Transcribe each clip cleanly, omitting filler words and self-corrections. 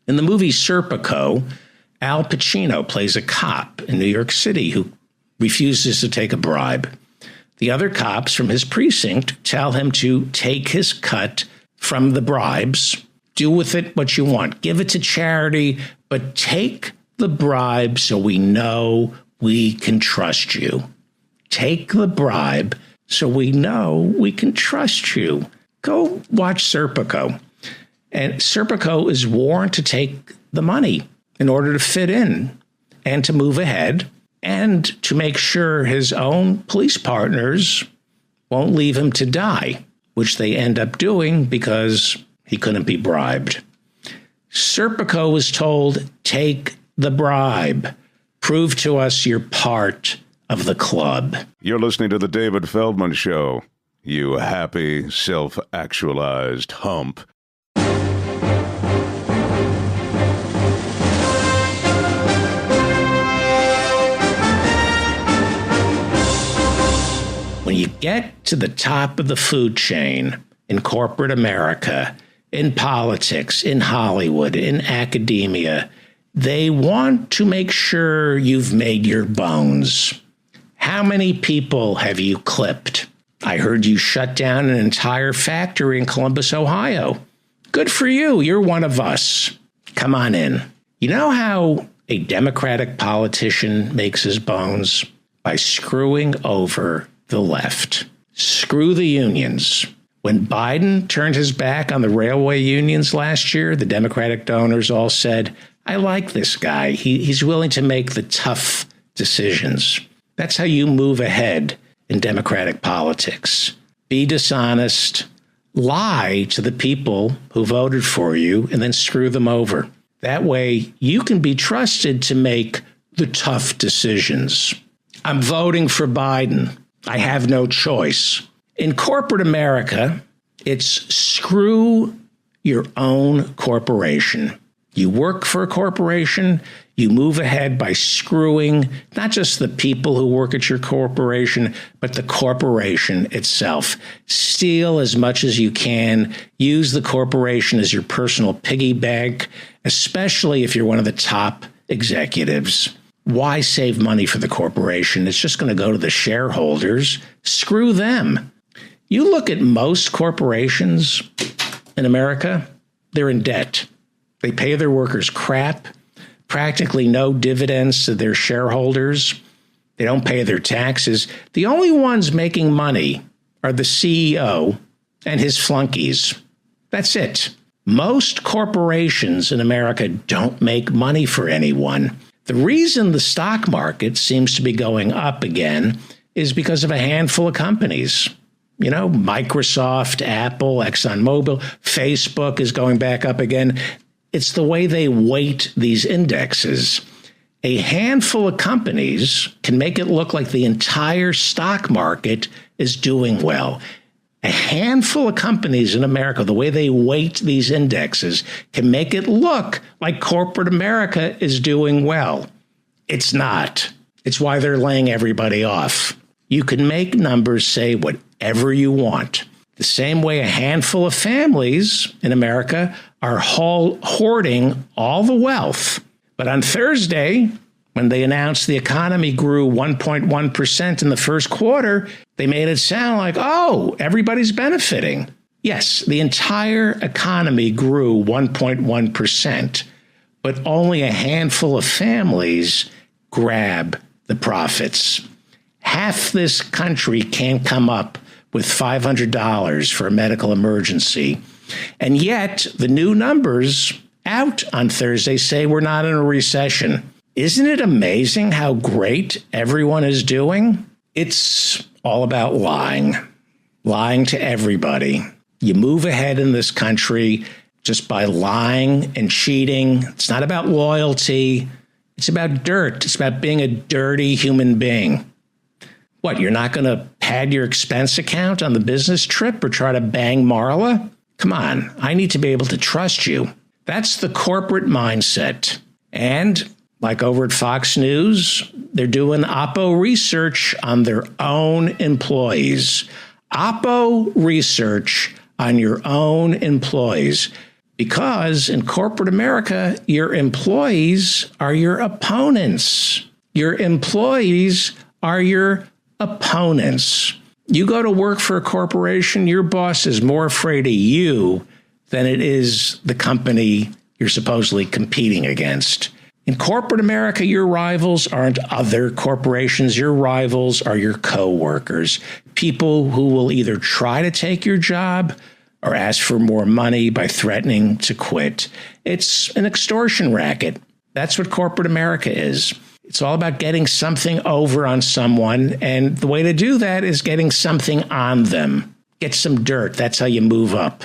In the movie Serpico, Al Pacino plays a cop in New York City who refuses to take a bribe. The other cops from his precinct tell him to take his cut from the bribes, do with it what you want, give it to charity, but take the bribe so we know we can trust you. Take the bribe so we know we can trust you. Go watch Serpico. And Serpico is warned to take the money in order to fit in and to move ahead and to make sure his own police partners won't leave him to die, which they end up doing because he couldn't be bribed. Serpico was told, take the bribe. Prove to us you're part of the club. You're listening to The David Feldman Show, you happy, self-actualized hump. When you get to the top of the food chain in corporate America, in politics, in Hollywood, in academia, they want to make sure you've made your bones. How many people have you clipped? I heard you shut down an entire factory in Columbus, Ohio. Good for you. You're one of us. Come on in. You know how a Democratic politician makes his bones? By screwing over the left. Screw the unions. When Biden turned his back on the railway unions last year, the Democratic donors all said, I like this guy. He's willing to make the tough decisions. That's how you move ahead in Democratic politics. Be dishonest, lie to the people who voted for you, and then screw them over. That way, you can be trusted to make the tough decisions. I'm voting for Biden. I have no choice. In corporate America, it's screw your own corporation. You work for a corporation, you move ahead by screwing not just the people who work at your corporation, but the corporation itself. Steal as much as you can. Use the corporation as your personal piggy bank, especially if you're one of the top executives. Why save money for the corporation? It's just going to go to the shareholders. Screw them. You look at most corporations in America, they're in debt. They pay their workers crap, practically no dividends to their shareholders. They don't pay their taxes. The only ones making money are the CEO and his flunkies. That's it. Most corporations in America don't make money for anyone. The reason the stock market seems to be going up again is because of a handful of companies. You know, Microsoft, Apple, ExxonMobil, Facebook is going back up again. It's the way they weight these indexes. A handful of companies can make it look like the entire stock market is doing well. A handful of companies in America, the way they weight these indexes, can make it look like corporate America is doing well. It's not. It's why they're laying everybody off. You can make numbers say whatever you want. The same way a handful of families in America are hoarding all the wealth. But on Thursday, when they announced the economy grew 1.1% in the first quarter, they made it sound like, oh, everybody's benefiting. Yes, the entire economy grew 1.1%, but only a handful of families grab the profits. Half this country can't come up with $500 for a medical emergency. And yet, the new numbers out on Thursday say we're not in a recession. Isn't it amazing how great everyone is doing? It's all about lying to everybody. You move ahead in this country just by lying and cheating. It's not about loyalty. It's about dirt. It's about being a dirty human being. What, you're not going to pad your expense account on the business trip or try to bang Marla? Come on, I need to be able to trust you. That's the corporate mindset. And like over at Fox News, they're doing Oppo research on their own employees. Oppo research on your own employees. Because in corporate America, your employees are your opponents. Your employees are your opponents. You go to work for a corporation, your boss is more afraid of you than it is the company you're supposedly competing against. In corporate America, your rivals aren't other corporations. Your rivals are your coworkers, people who will either try to take your job or ask for more money by threatening to quit. It's an extortion racket. That's what corporate America is. It's all about getting something over on someone, and the way to do that is getting something on them. Get some dirt. That's how you move up.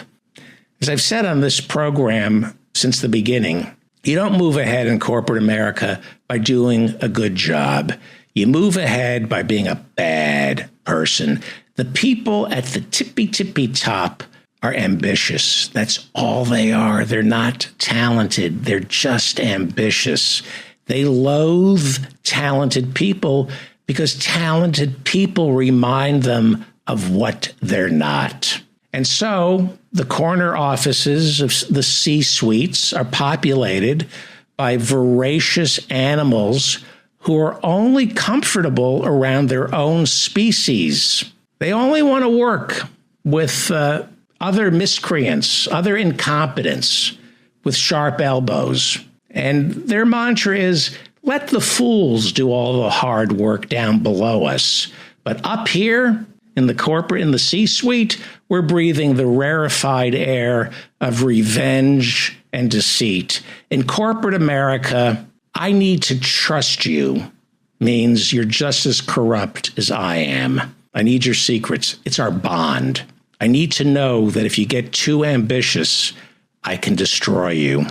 As I've said on this program since the beginning, you don't move ahead in corporate America by doing a good job. You move ahead by being a bad person. The people at the tippy top are ambitious. That's all they are. They're not talented. They're just ambitious. They loathe talented people because talented people remind them of what they're not. And so the corner offices of the C-suites are populated by voracious animals who are only comfortable around their own species. They only want to work with other miscreants, other incompetents with sharp elbows. And their mantra is, let the fools do all the hard work down below us. But up here in the C-suite, we're breathing the rarefied air of revenge and deceit. In corporate America, I need to trust you means you're just as corrupt as I am. I need your secrets. It's our bond. I need to know that if you get too ambitious, I can destroy you.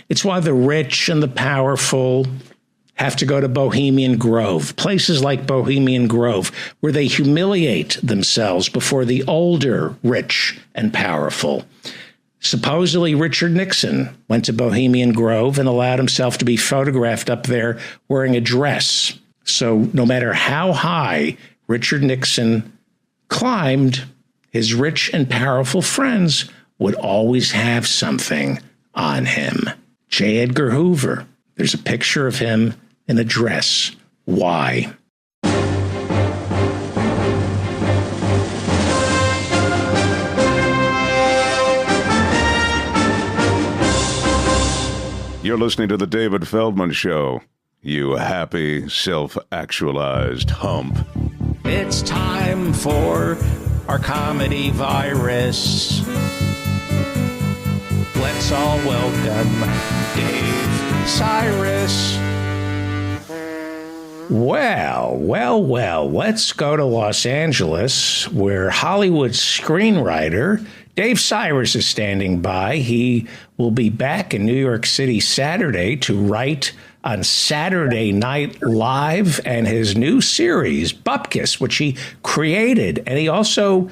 It's why the rich and the powerful have to go to Bohemian Grove, places like Bohemian Grove, where they humiliate themselves before the older rich and powerful. Supposedly, Richard Nixon went to Bohemian Grove and allowed himself to be photographed up there wearing a dress. So no matter how high Richard Nixon climbed, his rich and powerful friends would always have something on him. J. Edgar Hoover, there's a picture of him in a dress. Why? You're listening to The David Feldman Show. You happy, self-actualized hump. It's time for our comedy virus. Let's all welcome Dave Cyrus. Well, let's go to Los Angeles, where Hollywood screenwriter Dave Cyrus is standing by. He will be back in New York City Saturday to write on Saturday Night Live and his new series, Bupkis, which he created. And he also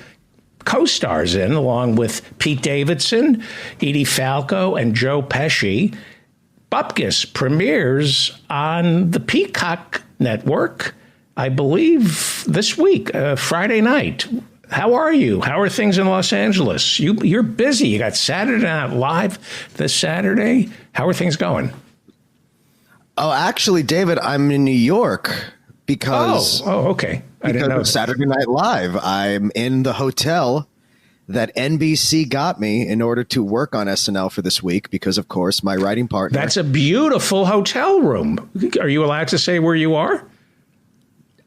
co-stars in, along with Pete Davidson, Edie Falco, and Joe Pesci. Bupkis premieres on the Peacock Network, I believe, this week, Friday night. How are you? How are things in Los Angeles? You're busy. You got Saturday Night Live this Saturday. How are things going? Oh, actually, David, I'm in New York because... Oh, okay. I didn't know. Of Saturday Night Live. I'm in the hotel that NBC got me in order to work on SNL for this week because, of course, my writing partner... That's a beautiful hotel room. Are you allowed to say where you are?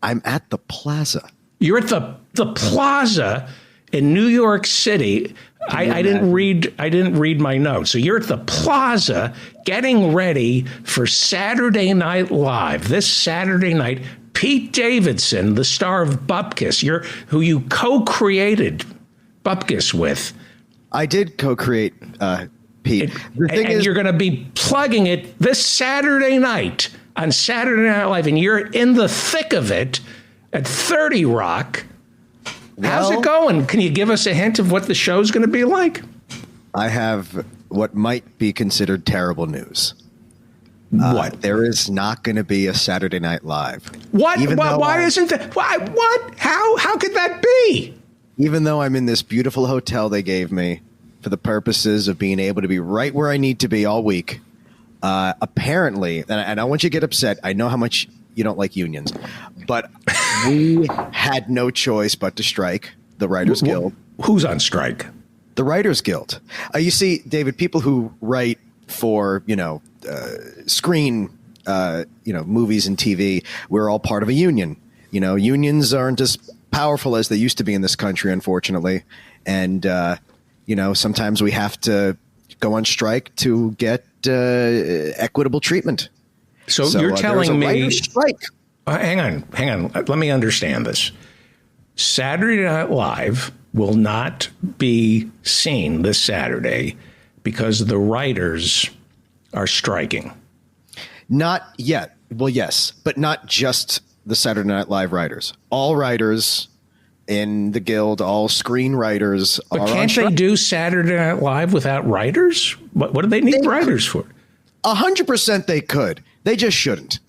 I'm at the Plaza. You're at the Plaza in New York City. I didn't read my notes. So you're at the Plaza getting ready for Saturday Night Live. This Saturday night, Pete Davidson, the star of Bupkis, who you co-created Bupkis with. I did co-create Pete. And you're going to be plugging it this Saturday night on Saturday Night Live, and you're in the thick of it at 30 Rock. How's it going? Can you give us a hint of what the show's going to be like? I have what might be considered terrible news. What? There is not going to be a Saturday Night Live. What? Why isn't that? Why? What? How could that be? Even though I'm in this beautiful hotel they gave me, for the purposes of being able to be right where I need to be all week. Apparently, and I want you to get upset. I know how much you don't like unions, but we had no choice but to strike. The Writers Guild. Who's on strike? The Writers Guild. You see, David, people who write for, screen, movies and TV, we're all part of a union. Unions aren't as powerful as they used to be in this country, unfortunately. And, sometimes we have to go on strike to get equitable treatment. So you're telling me, strike. Hang on. Let me understand this. Saturday Night Live will not be seen this Saturday because the writers are striking. Not yet. Well, yes, but not just the Saturday Night Live writers. All writers in the guild, all screenwriters are on strike. But can't they do Saturday Night Live without writers? What do they need writers for? 100% they could. They just shouldn't.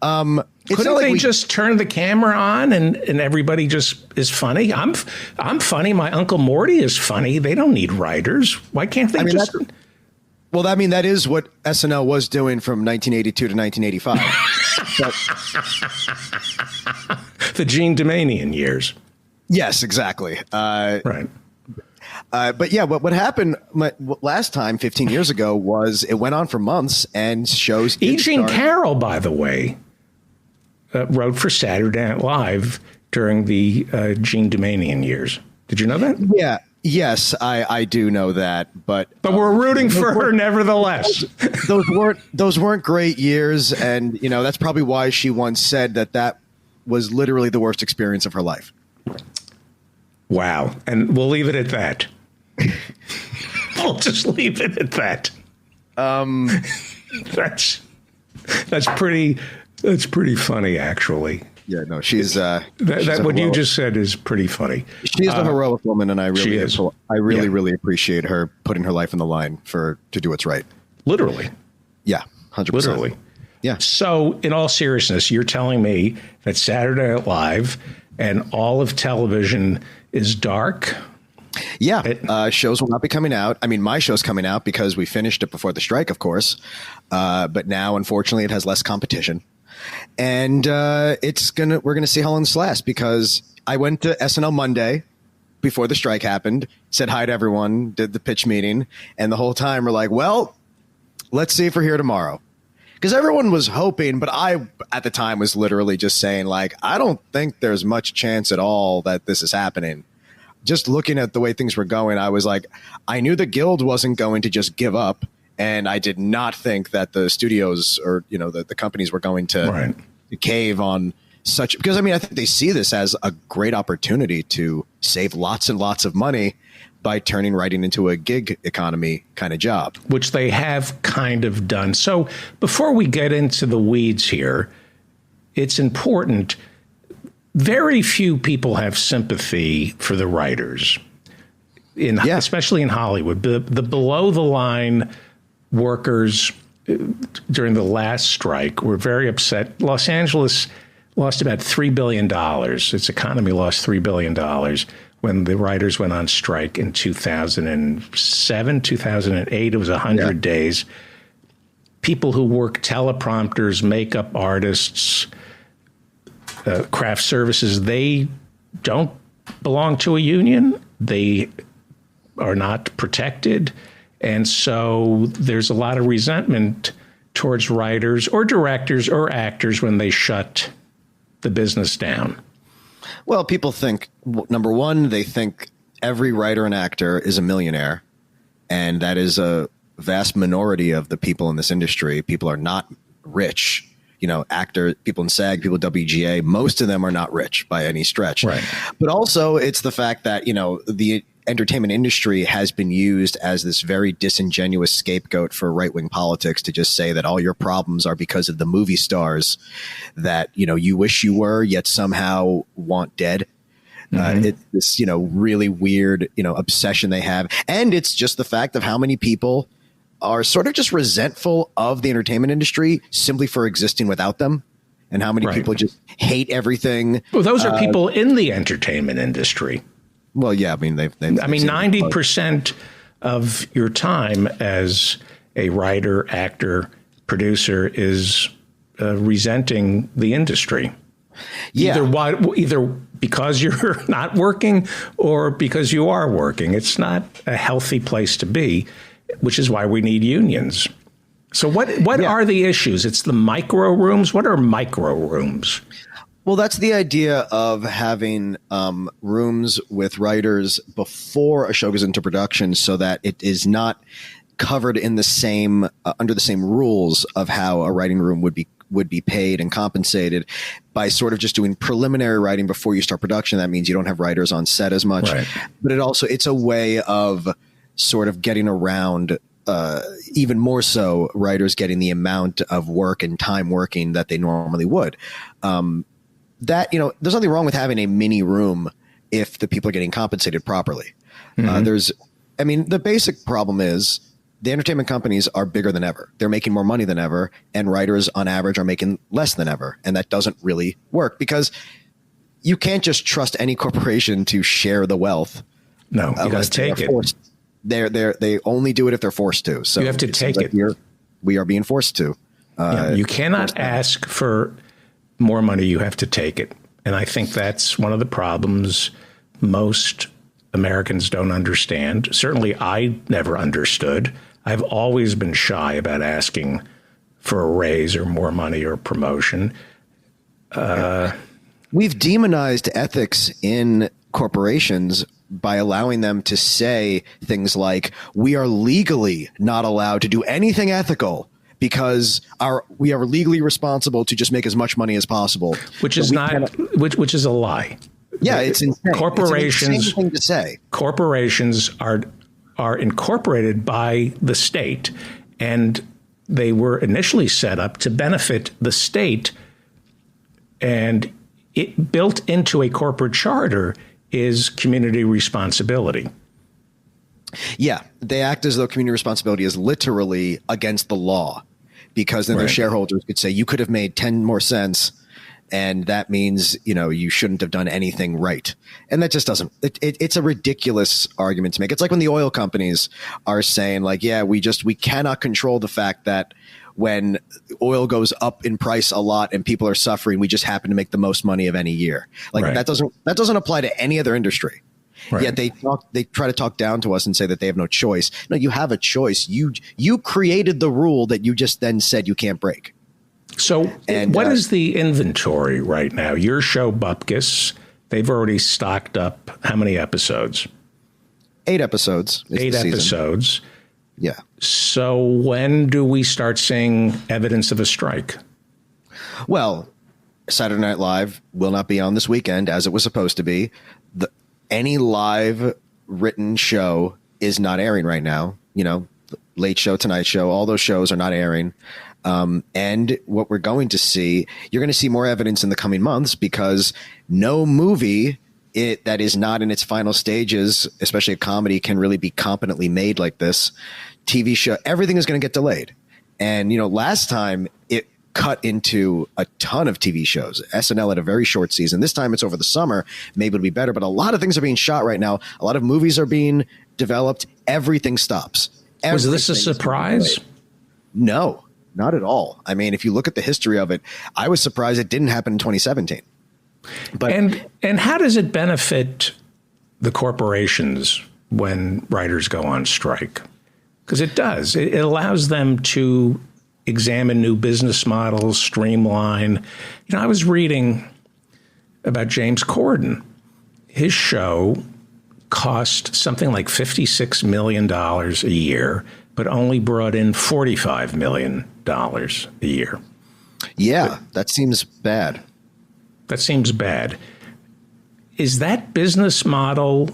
Couldn't they just turn the camera on and everybody just is funny? I'm funny. My Uncle Morty is funny. They don't need writers. Why can't they just? Well, that is what SNL was doing from 1982 to 1985. The Gene Domanian years. Yes, exactly. Right. But yeah, what happened last time, 15 years ago, was it went on for months and shows. E. Jean Carroll, by the way, wrote for Saturday Night Live during the Gene Domanian years. Did you know that? Yeah. Yes, I do know that, but we're rooting for her nevertheless. Those weren't great years, and that's probably why she once said that was literally the worst experience of her life. Wow, and we'll leave it at that. We'll just leave it at that. That's pretty funny, actually. Yeah, no, she's what you just said is pretty funny. She is a heroic woman, and I really appreciate her putting her life on the line to do what's right. Literally. Yeah, 100%. Literally. Yeah. So, in all seriousness, you're telling me that Saturday Night Live and all of television is dark? Yeah, shows will not be coming out. I mean, my show's coming out because we finished it before the strike, of course. But now, unfortunately, it has less competition. And we're gonna see how long this lasts, because I went to SNL Monday before the strike happened, said hi to everyone, did the pitch meeting, and the whole time we're like, well, let's see if we're here tomorrow. Because everyone was hoping, but I, at the time, was literally just saying, like, I don't think there's much chance at all that this is happening. Just looking at the way things were going, I was like, I knew the guild wasn't going to just give up. And I did not think that the studios or, the companies were going to cave on such, because I think they see this as a great opportunity to save lots and lots of money by turning writing into a gig economy kind of job. Which they have kind of done. So before we get into the weeds here, it's important. Very few people have sympathy for the writers, especially in Hollywood. The below the line workers during the last strike were very upset. Los Angeles lost about $3 billion. Its economy lost $3 billion when the writers went on strike in 2007, 2008. It was 100 days. People who work teleprompters, makeup artists, craft services, they don't belong to a union. They are not protected. And so there's a lot of resentment towards writers or directors or actors when they shut the business down. Well, people think, number one, they think every writer and actor is a millionaire. And that is a vast minority of the people in this industry. People are not rich. Actors, people in SAG, people in WGA, most of them are not rich by any stretch. Right. But also it's the fact that, the entertainment industry has been used as this very disingenuous scapegoat for right-wing politics to just say that all your problems are because of the movie stars that, you wish you were, yet somehow want dead. It's this, really weird, obsession they have. And it's just the fact of how many people are sort of just resentful of the entertainment industry simply for existing without them. And how many people just hate everything. Well, those are people in the entertainment industry. Well, yeah, they've 90% of your time as a writer, actor, producer is resenting the industry. Yeah. Either because you're not working or because you are working. It's not a healthy place to be, which is why we need unions. So what are the issues? It's the micro rooms. What are micro rooms? Well, that's the idea of having rooms with writers before a show goes into production, so that it is not covered in the same under the same rules of how a writing room would be paid and compensated, by sort of just doing preliminary writing before you start production. That means you don't have writers on set as much, right. But it's a way of sort of getting around. Even more so, writers getting the amount of work and time working that they normally would. There's nothing wrong with having a mini room if the people are getting compensated properly. Mm-hmm. The basic problem is the entertainment companies are bigger than ever. They're making more money than ever, and writers on average are making less than ever. And that doesn't really work, because you can't just trust any corporation to share the wealth. No, you got to take it. They only do it if they're forced to. So you have to take it. We are being forced to. You cannot ask for more money. You have to take it. And I think that's one of the problems most Americans don't understand. Certainly, I never understood. I've always been shy about asking for a raise or more money or promotion. We've demonized ethics in corporations by allowing them to say things like, we are legally not allowed to do anything ethical because we are legally responsible to just make as much money as possible. Which is which is a lie. Yeah, it's insane. Corporations, it's an insane thing to say. Corporations are incorporated by the state, and they were initially set up to benefit the state, and it built into a corporate charter is community responsibility. Yeah. They act as though community responsibility is literally against the law, because then their shareholders could say, you could have made 10 more cents, and that means, you shouldn't have done anything right. And that just doesn't, it's a ridiculous argument to make. It's like when the oil companies are saying, like, yeah, we cannot control the fact that when oil goes up in price a lot and people are suffering, we just happen to make the most money of any year. That doesn't apply to any other industry. Right. Yet they try to talk down to us and say that they have no choice. No, you have a choice. You created the rule that you just then said you can't break. So what is the inventory right now? Your show, Bupkis, they've already stocked up how many episodes? 8 episodes. 8 episodes. Yeah. So when do we start seeing evidence of a strike? Well, Saturday Night Live will not be on this weekend as it was supposed to be. Any live written show is not airing right now. Late Show, Tonight Show, all those shows are not airing. And what we're going to see, you're going to see more evidence in the coming months, because no movie that is not in its final stages, especially a comedy, can really be competently made like this. TV show, everything is going to get delayed. And, last time it cut into a ton of TV shows. SNL had a very short season. This time it's over the summer. Maybe it'll be better, but a lot of things are being shot right now. A lot of movies are being developed. Everything stops. Was this a surprise? No, not at all. If you look at the history of it, I was surprised it didn't happen in 2017. But and how does it benefit the corporations when writers go on strike? Because it does. It allows them to examine new business models, streamline. I was reading about James Corden. His show cost something like $56 million a year, but only brought in $45 million a year. Yeah, that seems bad. That seems bad. Is that business model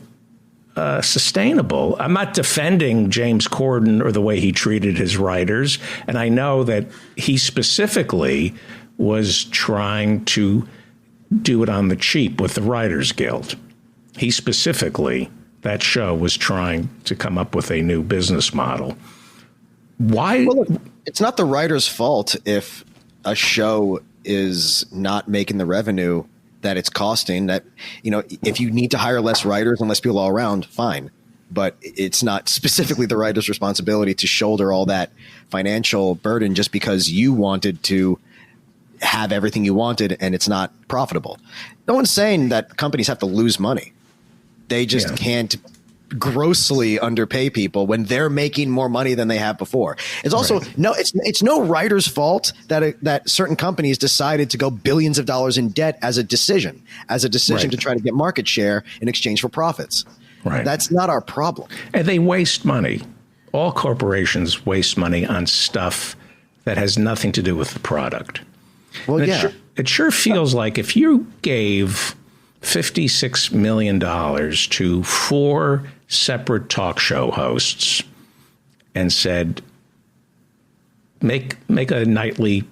sustainable? I'm not defending James Corden or the way he treated his writers, and I know that he specifically was trying to do it on the cheap with the Writers Guild. He specifically, that show was trying to come up with a new business model. Why? Well, look, it's not the writer's fault if a show is not making the revenue that it's costing. That, if you need to hire less writers and less people all around, fine. but it's not specifically the writer's responsibility to shoulder all that financial burden just because you wanted to have everything you wanted and it's not profitable. No one's saying that companies have to lose money. They just can't grossly underpay people when they're making more money than they have before. It's also it's no writer's fault that certain companies decided to go billions of dollars in debt as a decision to try to get market share in exchange for profits. Right. That's not our problem. And they waste money. All corporations waste money on stuff that has nothing to do with the product. Well, It sure feels like if you gave $56 million to 4 separate talk show hosts and said, make a nightly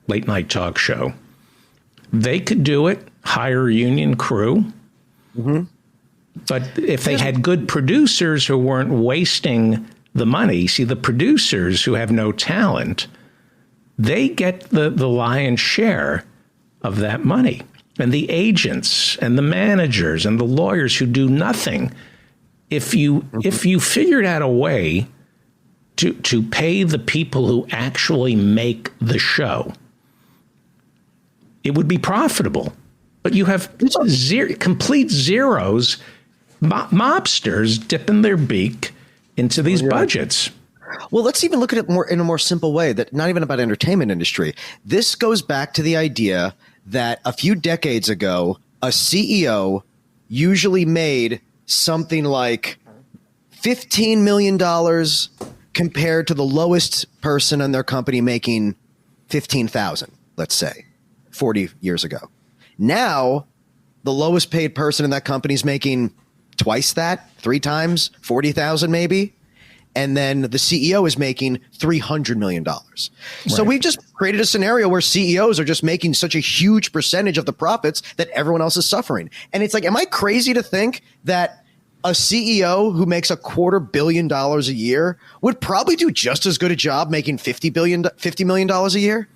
late night talk show, they could do it, hire a union crew. Mm-hmm. But if they had good producers who weren't wasting the money, see, the producers who have no talent, they get the lion's share of that money. And the agents and the managers and the lawyers who do nothing. If you figured out a way to pay the people who actually make the show, it would be profitable. But you have complete zeros, mobsters dipping their beak into these budgets. Well, let's even look at it in a more simple way, that not even about entertainment industry. This goes back to the idea that a few decades ago, a CEO usually made something like $15 million compared to the lowest person in their company making $15,000, let's say, 40 years ago. Now, the lowest paid person in that company is making twice that, 3 times, 40,000 maybe. And then the CEO is making $300 million. Right. So we've just created a scenario where CEOs are just making such a huge percentage of the profits that everyone else is suffering. And it's like, am I crazy to think that a CEO who makes $250 million a year would probably do just as good a job making $50 million a year?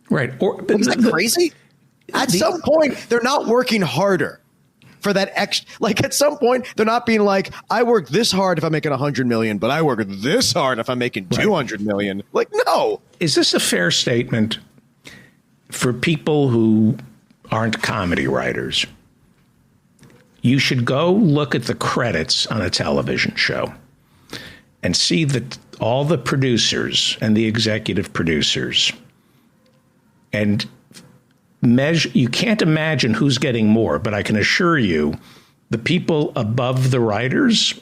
Right. Is that crazy? At some point, they're not working harder for that extra. Like, at some point, they're not being like, I work this hard if I'm making $100 million, but I work this hard if I'm making $200 million. Like, no. Is this a fair statement for people who aren't comedy writers? You should go look at the credits on a television show and see that all the producers and the executive producers, and measure. You can't imagine who's getting more, but I can assure you the people above the writers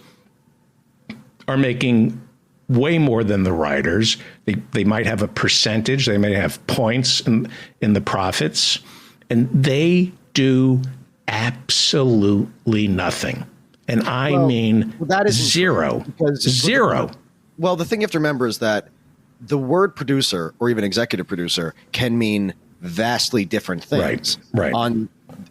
are making way more than the writers. They might have a percentage, they may have points in the profits, and they do absolutely nothing. And I mean that is zero. Zero. Well, the thing you have to remember is that the word producer or even executive producer can mean vastly different things. Right.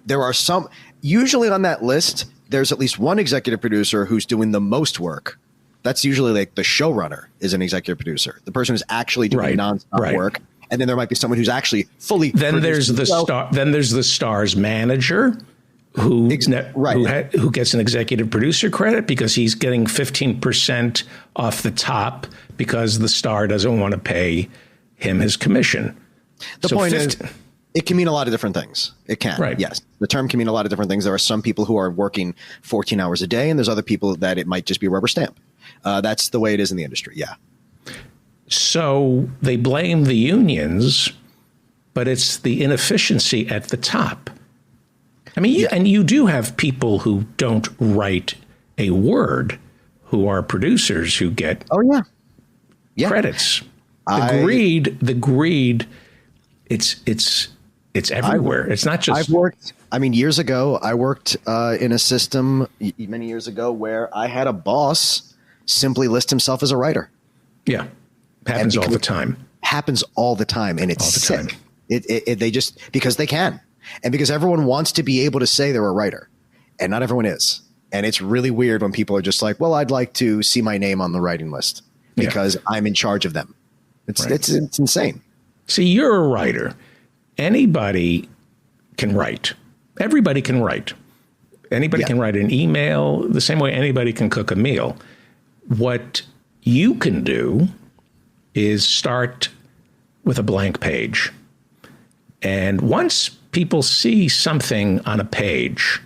There are some, usually on that list, there's at least one executive producer who's doing the most work. That's usually like the showrunner is an executive producer, the person who's actually doing nonstop work. And then there might be someone who's actually fully. Then there's the star. Then there's the star's manager, who gets an executive producer credit because he's getting 15% off the top because the star doesn't want to pay him his commission. The point is, it can mean a lot of different things. It can. Right. Yes. The term can mean a lot of different things. There are some people who are working 14 hours a day, and there's other people that it might just be a rubber stamp. That's the way it is in the industry. Yeah. So they blame the unions, but it's the inefficiency at the top. I mean, and you do have people who don't write a word who are producers who get credits. The greed. It's everywhere. It's not just. Years ago, I worked in a system many years ago where I had a boss simply list himself as a writer. Yeah. Happens all the time. Happens all the time. And it's sick. They just, because they can. And because everyone wants to be able to say they're a writer. And not everyone is. And it's really weird when people are just like, well, I'd like to see my name on the writing list because I'm in charge of them. It's insane. See, you're a writer. Anybody can write. Everybody can write. Anybody can write an email the same way anybody can cook a meal. What you can do is start with a blank page. And once people see something on a page,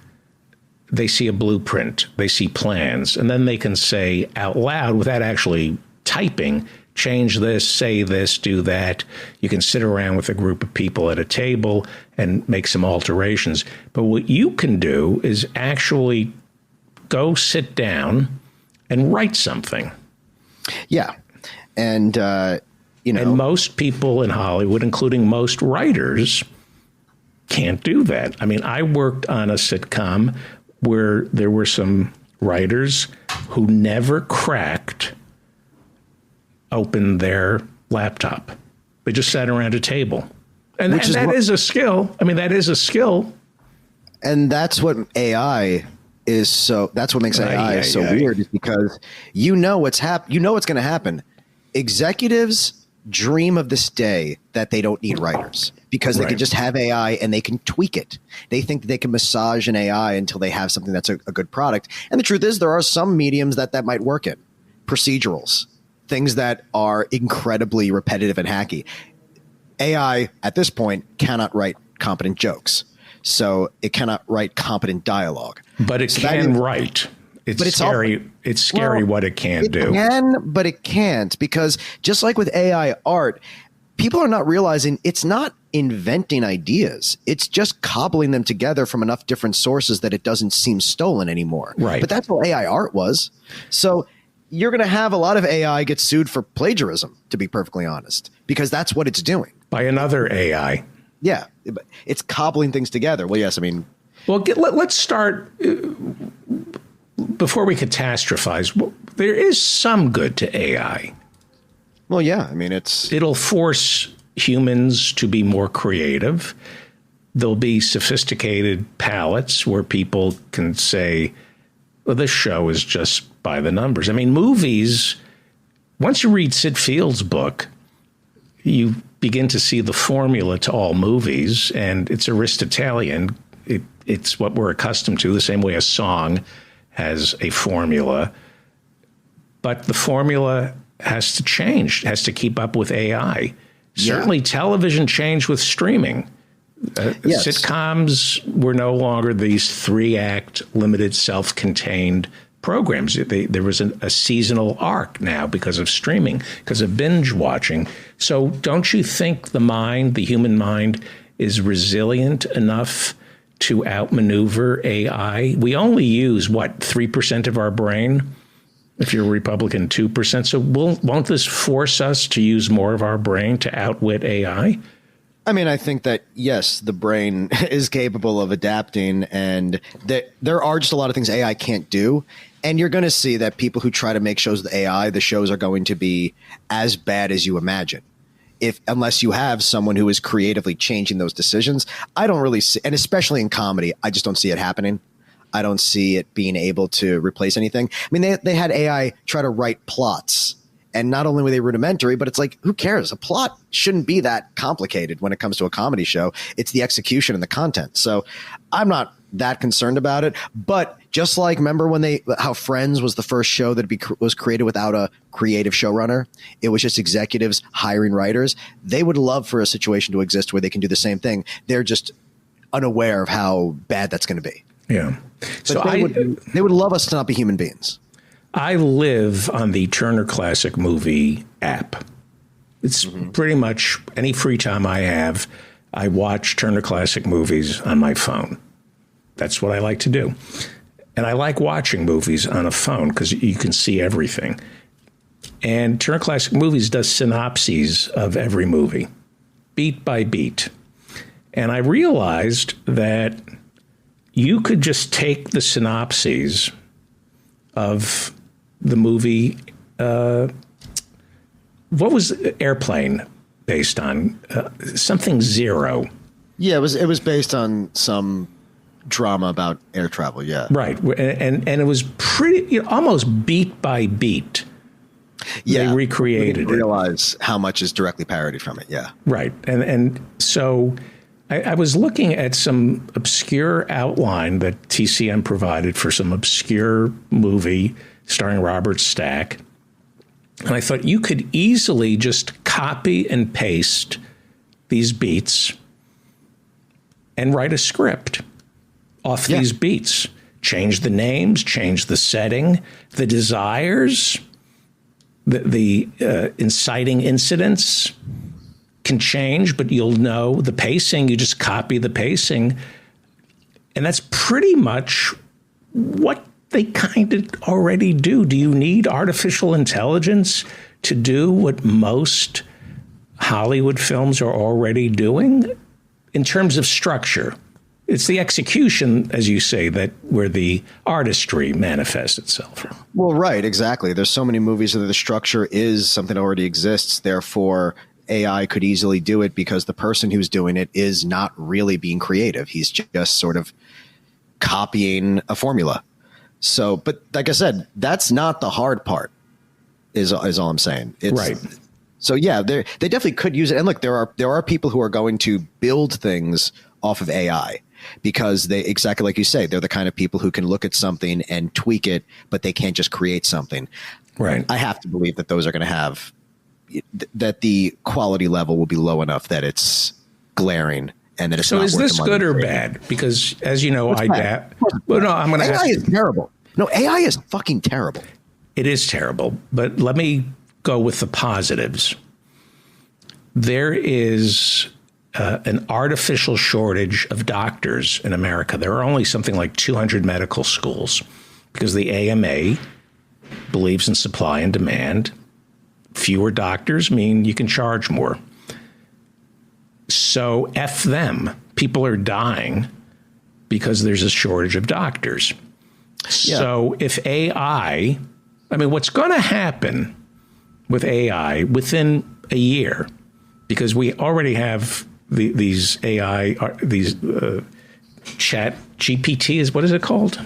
they see a blueprint, they see plans, and then they can say out loud without actually typing, change this, say this, do that. You can sit around with a group of people at a table and make some alterations. But what you can do is actually go sit down and write something. Yeah. And, and most people in Hollywood, including most writers, can't do that. I mean, I worked on a sitcom where there were some writers who never cracked open their laptop. They just sat around a table. And that is a skill. I mean, that is a skill. And that's what AI is. So that's what makes AI so weird, is because you know what's going to happen. Executives dream of this day that they don't need writers because they can just have AI and they can tweak it. They think that they can massage an AI until they have something that's a good product. And the truth is, there are some mediums that might work in. Procedurals, things that are incredibly repetitive and hacky. AI at this point cannot write competent jokes, so it cannot write competent dialogue. But it can write. It's scary. It's scary what it can do. It can, but it can't, because just like with AI art, people are not realizing it's not inventing ideas. It's just cobbling them together from enough different sources that it doesn't seem stolen anymore. Right. But that's what AI art was. So you're going to have a lot of AI get sued for plagiarism, to be perfectly honest, because that's what it's doing. By another AI. Yeah. It's cobbling things together. Well, yes, I mean. Well, let's start before we catastrophize. There is some good to AI. Well, yeah, I mean, it'll force humans to be more creative. There'll be sophisticated palettes where people can say, well, this show is just by the numbers. I mean, movies, once you read Sid Field's book, you begin to see the formula to all movies, and it's Aristotelian. It's what we're accustomed to, the same way a song has a formula. But the formula has to change, has to keep up with AI. Certainly television changed with streaming. Yes. Sitcoms were no longer these 3-act, limited, self-contained programs. There was a seasonal arc now because of streaming, because of binge watching. So don't you think the human mind, is resilient enough to outmaneuver AI? We only use, 3% of our brain? If you're a Republican, 2%. So won't this force us to use more of our brain to outwit AI? I mean, I think that, yes, the brain is capable of adapting, and that there are just a lot of things AI can't do. And you're going to see that people who try to make shows with AI, the shows are going to be as bad as you imagine. Unless you have someone who is creatively changing those decisions. I don't really see, and especially in comedy, I just don't see it happening. I don't see it being able to replace anything. I mean, they had AI try to write plots, and not only were they rudimentary, but it's like, who cares? A plot shouldn't be that complicated when it comes to a comedy show. It's the execution and the content. So I'm not that concerned about it. But just like, remember how Friends was the first show that was created without a creative showrunner? It was just executives hiring writers. They would love for a situation to exist where they can do the same thing. They're just unaware of how bad that's going to be. Yeah. So they would love us to not be human beings. I live on the Turner Classic Movie app. It's pretty much any free time I have, I watch Turner Classic Movies on my phone. That's what I like to do. And I like watching movies on a phone because you can see everything. And Turner Classic Movies does synopses of every movie, beat by beat. And I realized that you could just take the synopses of the movie. What was Airplane based on? Something Zero. Yeah, it was based on some drama about air travel. Yeah, right. And it was pretty almost beat by beat. Yeah, they recreated it. Realize how much is directly parodied from it. Yeah, right. And so, I was looking at some obscure outline that TCM provided for some obscure movie starring Robert Stack. And I thought you could easily just copy and paste these beats and write a script off these beats. Change the names, change the setting, the desires, the inciting incidents can change, but you'll know the pacing. You just copy the pacing. And that's pretty much what they kind of already do. Do you need artificial intelligence to do what most Hollywood films are already doing? In terms of structure, it's the execution, as you say, that where the artistry manifests itself. Well, right, exactly. There's so many movies where the structure is something that already exists. Therefore, AI could easily do it because the person who's doing it is not really being creative. He's just sort of copying a formula. So, but like I said, that's not the hard part, is all I'm saying. It's, right. So yeah, they definitely could use it. And look, there are people who are going to build things off of AI because they, exactly like you say, they're the kind of people who can look at something and tweak it, but they can't just create something. Right. I have to believe that those are going to have that the quality level will be low enough that it's glaring and that it's so not is worth this the money. good or bad? Because as you know, I'm going to AI is terrible. No, AI is fucking terrible. It is terrible, but let me go with the positives. There is an artificial shortage of doctors in America. There are only something like 200 medical schools because the AMA believes in supply and demand. Fewer doctors mean you can charge more. So F them. People are dying because there's a shortage of doctors. Yeah. So if AI, I mean, what's going to happen with AI within a year, because we already have these AI, these chat GPT is, what is it called?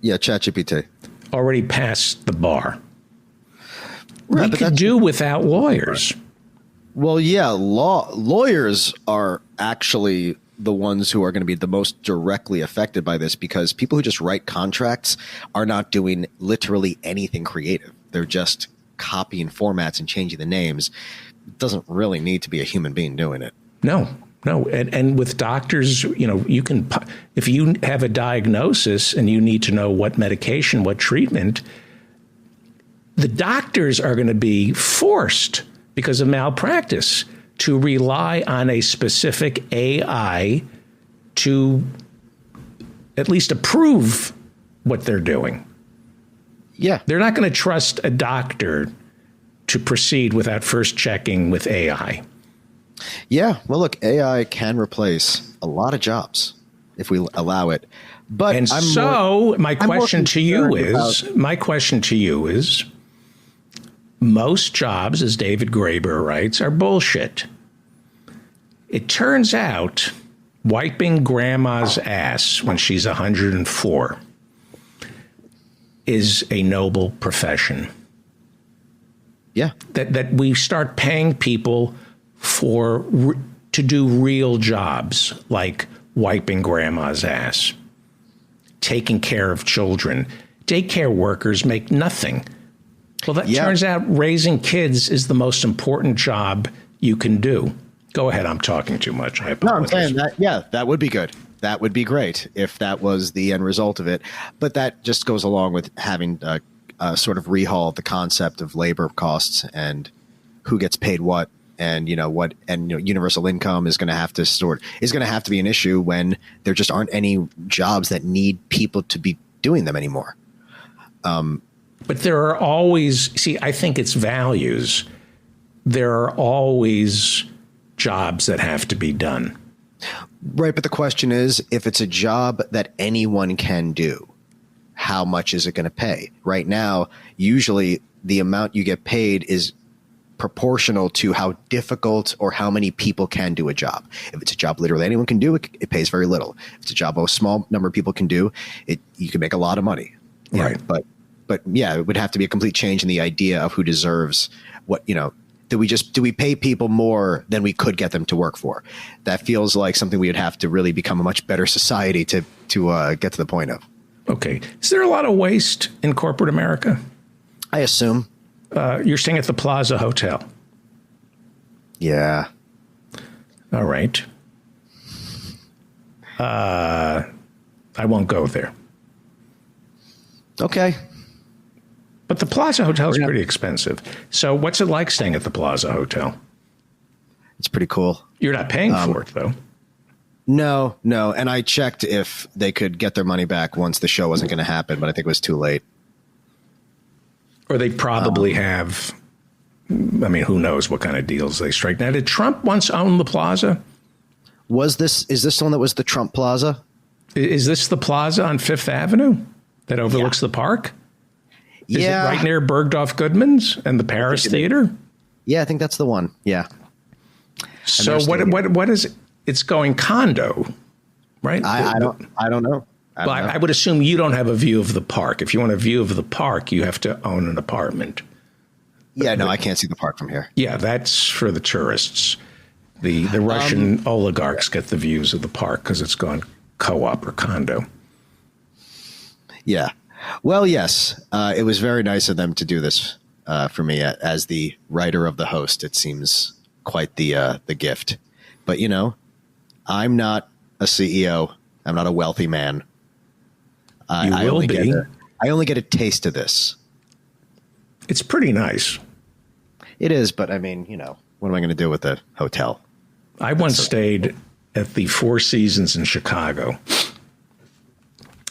Yeah, chat GPT. Already passed the bar. Right, we could do without lawyers. Well, yeah, lawyers are actually the ones who are going to be the most directly affected by this because people who just write contracts are not doing literally anything creative. They're just copying formats and changing the names. It doesn't really need to be a human being doing it. No. And with doctors, you know, you can, if you have a diagnosis and you need to know what medication, what treatment, the doctors are going to be forced because of malpractice to rely on a specific AI to at least approve what they're doing. Yeah. They're not going to trust a doctor to proceed without first checking with AI. Yeah. Well, look, AI can replace a lot of jobs if we allow it. But my question to you is, most jobs, as David Graeber writes, are bullshit. It turns out wiping grandma's ass when she's 104 is a noble profession. Yeah. That we start paying people to do real jobs like wiping grandma's ass, taking care of children. Daycare workers make nothing. Well, that turns out raising kids is the most important job you can do. Go ahead. I'm talking too much. I apologize. No, I'm saying that, that would be good. That would be great if that was the end result of it. But that just goes along with having sort of rehaul the concept of labor costs and who gets paid what. And universal income is going to have to be an issue when there just aren't any jobs that need people to be doing them anymore. But there are always, I think it's values. There are always jobs that have to be done. Right. But the question is, if it's a job that anyone can do, how much is it going to pay? Right now, usually the amount you get paid is proportional to how difficult or how many people can do a job. If it's a job literally anyone can do, it pays very little. If it's a job a small number of people can do, you can make a lot of money. Right. But yeah, it would have to be a complete change in the idea of who deserves what, do we pay people more than we could get them to work for? That feels like something we would have to really become a much better society to get to the point of. Okay. Is there a lot of waste in corporate America? I assume. You're staying at the Plaza Hotel. Yeah. All right. I won't go there. Okay. But the Plaza Hotel is pretty expensive. So what's it like staying at the Plaza Hotel? It's pretty cool. You're not paying for it, though. No. And I checked if they could get their money back once the show wasn't going to happen, but I think it was too late. Or they probably have. I mean, who knows what kind of deals they strike. Now, did Trump once own the Plaza? Is this the one that was the Trump Plaza? Is this the Plaza on Fifth Avenue that overlooks the park? Is it right near Bergdorf Goodman's and the Paris Theater? Yeah, I think that's the one. Yeah. So what is it? It's going condo, right? I don't know. I would assume you don't have a view of the park. If you want a view of the park, you have to own an apartment. Yeah, no, I can't see the park from here. Yeah, that's for the tourists. The Russian oligarchs get the views of the park because it's gone co-op or condo. Yeah. Well, yes, it was very nice of them to do this for me as the writer of the host. It seems quite the gift. But, you know, I'm not a CEO. I'm not a wealthy man. I only get a taste of this. It's pretty nice. It is, but I mean, you know, what am I going to do with the hotel? I once stayed at the Four Seasons in Chicago.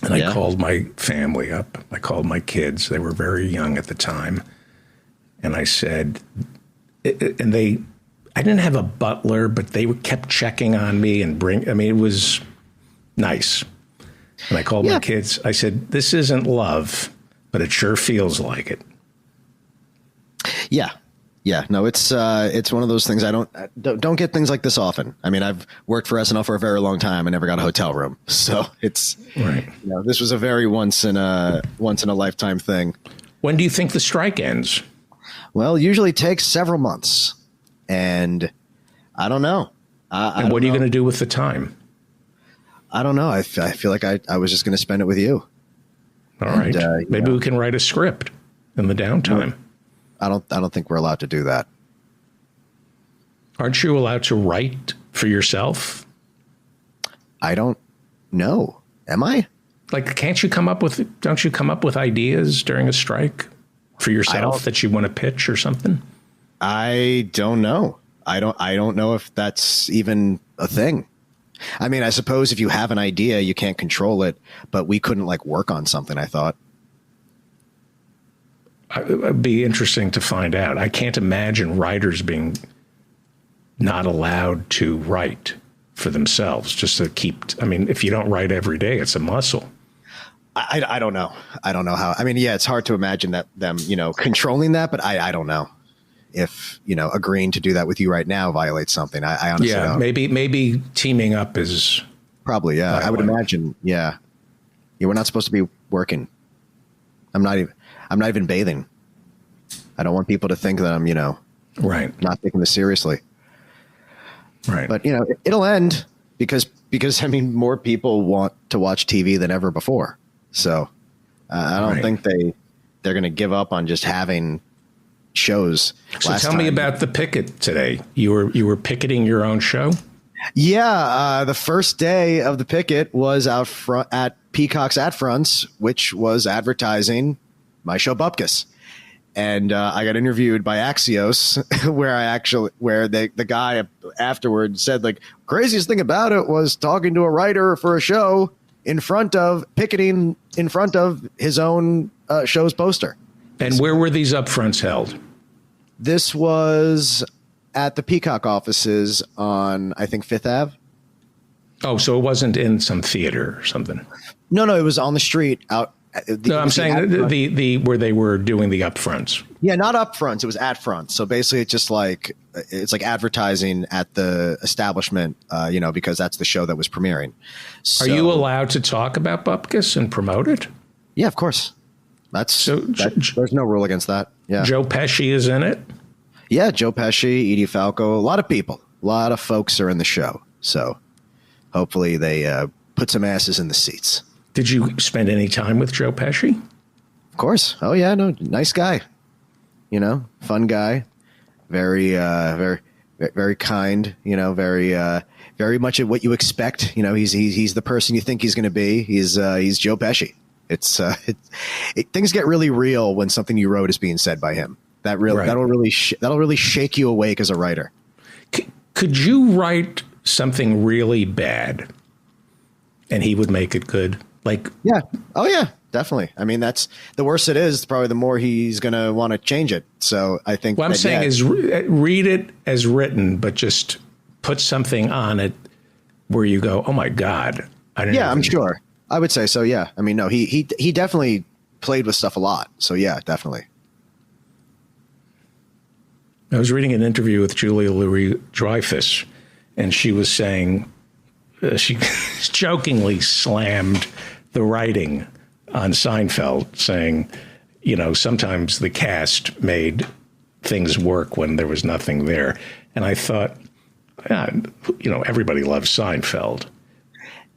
And I called my family up. I called my kids. They were very young at the time. And I said, I didn't have a butler, but they kept checking on me and it was nice. And I called my kids. I said, this isn't love, but it sure feels like it. Yeah. Yeah, no, it's one of those things. I don't get things like this often. I mean, I've worked for SNL for a very long time and never got a hotel room, so it's right. You know, this was a very once in a lifetime thing. When do you think the strike ends? Well, usually takes several months, and I don't know. And what are you going to do with the time? I don't know. I feel like I was just going to spend it with you. All right. Maybe we can write a script in the downtime. I don't think we're allowed to do that. Aren't you allowed to write for yourself? I don't know. Am I? Like, don't you come up with ideas during a strike for yourself that you want to pitch or something? I don't know. I don't know if that's even a thing. I mean, I suppose if you have an idea, you can't control it, but we couldn't work on something, I thought. It'd be interesting to find out. I can't imagine writers being not allowed to write for themselves just to keep. I mean, if you don't write every day, it's a muscle. I don't know. I don't know how. I mean, yeah, it's hard to imagine them, controlling that. But I don't know if, agreeing to do that with you right now violates something. I honestly don't. Maybe teaming up is probably. Yeah, I would imagine. Yeah. We're not supposed to be working. I'm not even bathing. I don't want people to think that I'm, not taking this seriously. Right. But, it'll end because I mean, more people want to watch TV than ever before. So I don't think they're going to give up on just having shows. So tell me about the picket today. You were picketing your own show? Yeah. The first day of the picket was out front at Peacock's Ad Fronts, which was advertising my show Bupkis. And I got interviewed by Axios where the guy afterward said, craziest thing about it was talking to a writer for a show picketing in front of his own show's poster. And where were these upfronts held? This was at the Peacock offices on, I think, Fifth Ave. Oh, so it wasn't in some theater or something? No, it was on the street out. No, I'm saying the where they were doing the upfronts. Yeah, not upfronts. It was at front. So basically, it's just it's like advertising at the establishment, because that's the show that was premiering. So, are you allowed to talk about Bupkis and promote it? Yeah, of course. There's no rule against that. Yeah. Joe Pesci is in it. Yeah, Joe Pesci, Edie Falco, a lot of people, a lot of folks are in the show. So hopefully they put some asses in the seats. Did you spend any time with Joe Pesci? Of course. Oh yeah, no, nice guy. You know, fun guy. Very, very kind. You know, very much what you expect. You know, he's the person you think he's going to be. He's Joe Pesci. Things get really real when something you wrote is being said by him. That'll really shake you awake as a writer. Could you write something really bad, and he would make it good? Like, yeah, oh yeah, definitely. I mean, that's the worse it is, probably the more he's going to want to change it. So I think what I'm saying is read it as written, but just put something on it where you go, oh my God. I'm sure. I would say so. Yeah. I mean, no, he definitely played with stuff a lot. So yeah, definitely. I was reading an interview with Julia Louis-Dreyfus, and she was saying she jokingly slammed the writing on Seinfeld, saying, you know, sometimes the cast made things work when there was nothing there. And I thought, you know, everybody loves Seinfeld.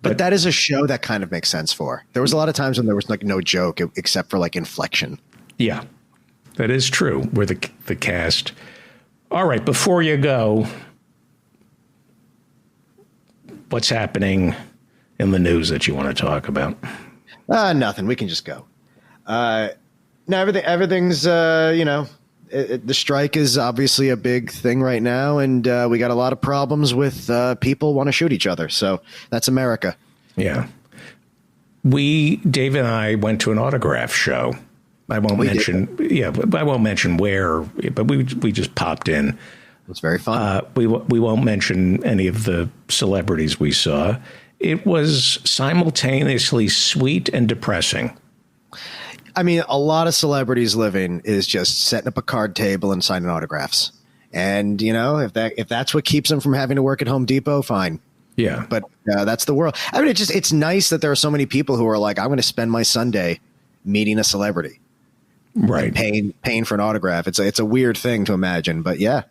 But that is a show that kind of makes sense for. There was a lot of times when there was like no joke except for like inflection. Yeah, that is true. Where the cast. All right, before you go, what's happening in the news that you want to talk about? Nothing. We can just go. No, everything's, you know, the strike is obviously a big thing right now. And we got a lot of problems with people want to shoot each other. So that's America. Yeah. Dave and I went to an autograph show. I won't mention where, but we just popped in. It was very fun. We won't mention any of the celebrities we saw. It was simultaneously sweet and depressing. I mean, a lot of celebrities living is just setting up a card table and signing autographs. And, you know, if that's what keeps them from having to work at Home Depot, fine. Yeah. But that's the world. I mean, it's nice that there are so many people who are like, I'm going to spend my Sunday meeting a celebrity. Right. Paying for an autograph. It's a weird thing to imagine, but yeah,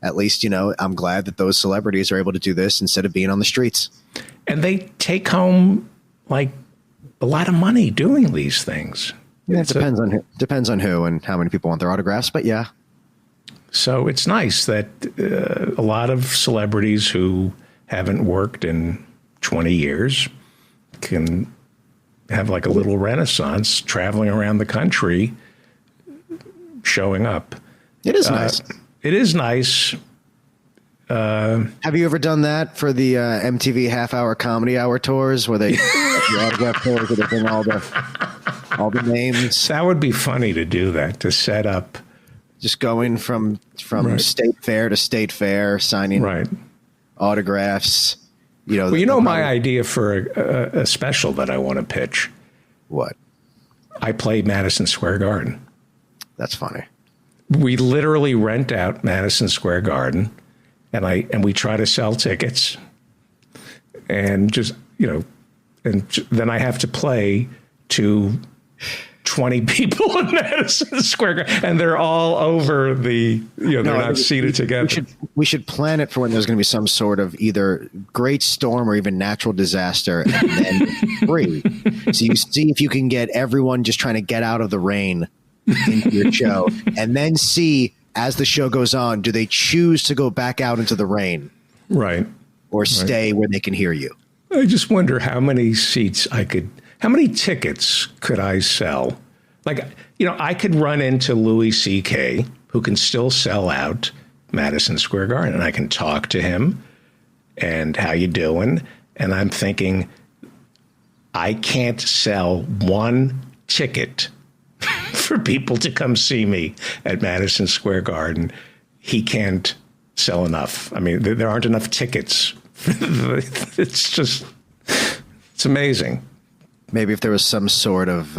at least, you know, I'm glad that those celebrities are able to do this instead of being on the streets. And they take home like a lot of money doing these things. Yeah, it depends on who and how many people want their autographs, but yeah. So it's nice that a lot of celebrities who haven't worked in 20 years can have like a little renaissance traveling around the country, showing up. It is nice. It is nice. Have you ever done that for the MTV half-hour comedy hour tours where they the autograph tours where they bring all the names? That would be funny to do that, to set up. Just going from right. State fair to state fair, signing autographs. You know, well, my idea for a special that I want to pitch. What? I play Madison Square Garden. That's funny. We literally rent out Madison Square Garden, and we try to sell tickets, and just, you know, and then I have to play to 20 people in Madison Square Garden, and they're all over the, you know, they're not seated together. We should plan it for when there's going to be some sort of either great storm or even natural disaster, and then free. So you see if you can get everyone just trying to get out of the rain into your show, and then see as the show goes on, do they choose to go back out into the rain, right, or stay where they can hear you? I just wonder how many how many tickets could I sell? Like, you know, I could run into Louis C.K., who can still sell out Madison Square Garden, and I can talk to him and how you doing? And I'm thinking, I can't sell one ticket for people to come see me at Madison Square Garden. He can't sell enough. I mean, there aren't enough tickets. It's amazing. Maybe if there was some sort of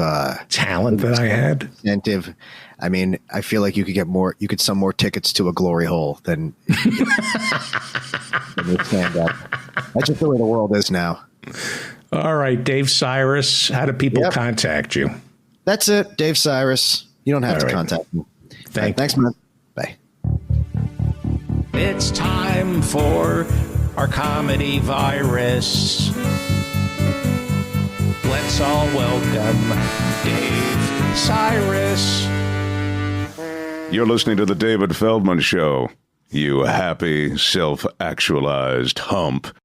talent that I had, incentive. I mean, I feel like you could sell more tickets to a glory hole than stand up. That's just the way the world is now. All right, Dave Cyrus, how do people contact you? That's it, Dave Cyrus. You don't have to contact me. Thanks, man. Bye. It's time for our comedy virus. Let's all welcome Dave Cyrus. You're listening to The David Feldman Show, you happy, self-actualized hump.